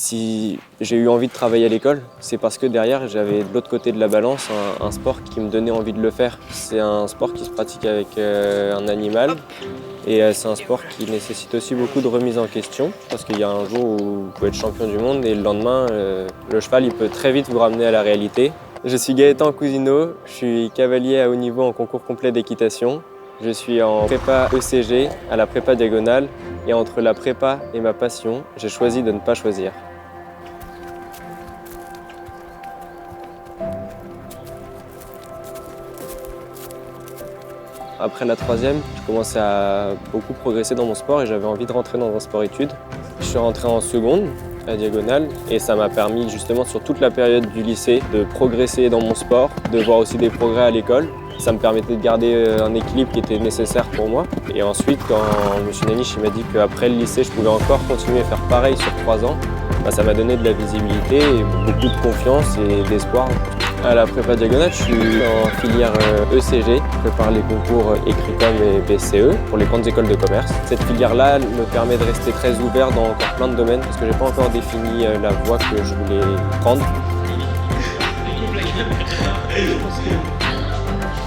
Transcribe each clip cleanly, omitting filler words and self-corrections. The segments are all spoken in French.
Si j'ai eu envie de travailler à l'école, c'est parce que derrière, j'avais de l'autre côté de la balance un sport qui me donnait envie de le faire. C'est un sport qui se pratique avec un animal et c'est un sport qui nécessite aussi beaucoup de remise en question parce qu'il y a un jour où vous pouvez être champion du monde et le lendemain, le cheval il peut très vite vous ramener à la réalité. Je suis Gaëtan Cousineau, je suis cavalier à haut niveau en concours complet d'équitation. Je suis en prépa ECG à la prépa diagonale et entre la prépa et ma passion, j'ai choisi de ne pas choisir. Après la troisième, je commençais à beaucoup progresser dans mon sport et j'avais envie de rentrer dans un sport-études. Je suis rentré en seconde à Diagonale et ça m'a permis justement sur toute la période du lycée de progresser dans mon sport, de voir aussi des progrès à l'école. Ça me permettait de garder un équilibre qui était nécessaire pour moi. Et ensuite, quand M. Naniche m'a dit qu'après le lycée, je pouvais encore continuer à faire pareil sur 3 ans, ça m'a donné de la visibilité et beaucoup de confiance et d'espoir. À la prépa diagonale, je suis en filière ECG, je prépare les concours Écricom et BCE pour les grandes écoles de commerce. Cette filière-là me permet de rester très ouvert dans encore plein de domaines parce que je n'ai pas encore défini la voie que je voulais prendre.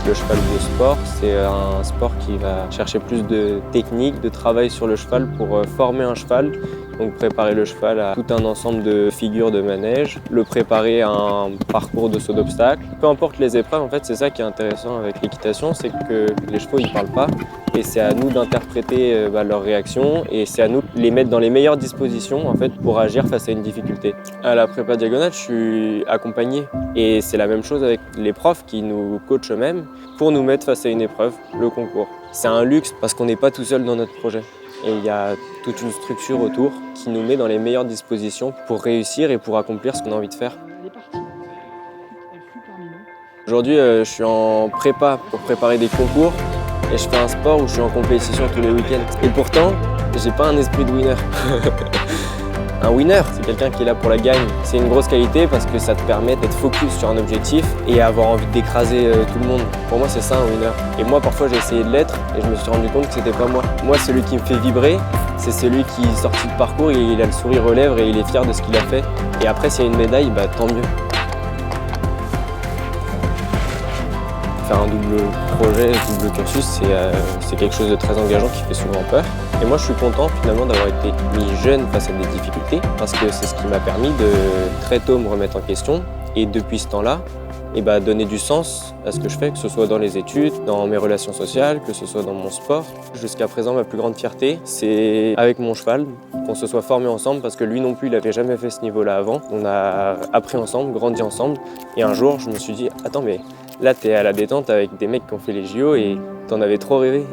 Le cheval de sport, c'est un sport qui va chercher plus de technique, de travail sur le cheval pour former un cheval. Donc préparer le cheval à tout un ensemble de figures de manège, le préparer à un parcours de saut d'obstacle. Peu importe les épreuves, en fait, c'est ça qui est intéressant avec l'équitation, c'est que les chevaux ils parlent pas et c'est à nous d'interpréter leurs réactions et c'est à nous de les mettre dans les meilleures dispositions en fait pour agir face à une difficulté. À la prépa diagonale, je suis accompagné et c'est la même chose avec les profs qui nous coachent eux-mêmes pour nous mettre face à une épreuve, le concours. C'est un luxe parce qu'on n'est pas tout seul dans notre projet. Et il y a toute une structure autour qui nous met dans les meilleures dispositions pour réussir et pour accomplir ce qu'on a envie de faire. Aujourd'hui, je suis en prépa pour préparer des concours et je fais un sport où je suis en compétition tous les week-ends. Et pourtant, j'ai pas un esprit de winner. Un winner, c'est quelqu'un qui est là pour la gagne. C'est une grosse qualité parce que ça te permet d'être focus sur un objectif et avoir envie d'écraser tout le monde. Pour moi, c'est ça un winner. Et moi, parfois, j'ai essayé de l'être et je me suis rendu compte que c'était pas moi. Moi, celui qui me fait vibrer, c'est celui qui est sorti de parcours et il a le sourire aux lèvres et il est fier de ce qu'il a fait. Et après, s'il y a une médaille, tant mieux. Faire un double projet, double cursus, c'est quelque chose de très engageant qui fait souvent peur. Et moi, je suis content finalement d'avoir été mis jeune face à des difficultés parce que c'est ce qui m'a permis de très tôt me remettre en question et depuis ce temps-là, donner du sens à ce que je fais, que ce soit dans les études, dans mes relations sociales, que ce soit dans mon sport. Jusqu'à présent, ma plus grande fierté, c'est avec mon cheval, qu'on se soit formés ensemble parce que lui non plus, il n'avait jamais fait ce niveau-là avant. On a appris ensemble, grandi ensemble et un jour, je me suis dit « Attends, mais là, t'es à la détente avec des mecs qui ont fait les JO et t'en avais trop rêvé. »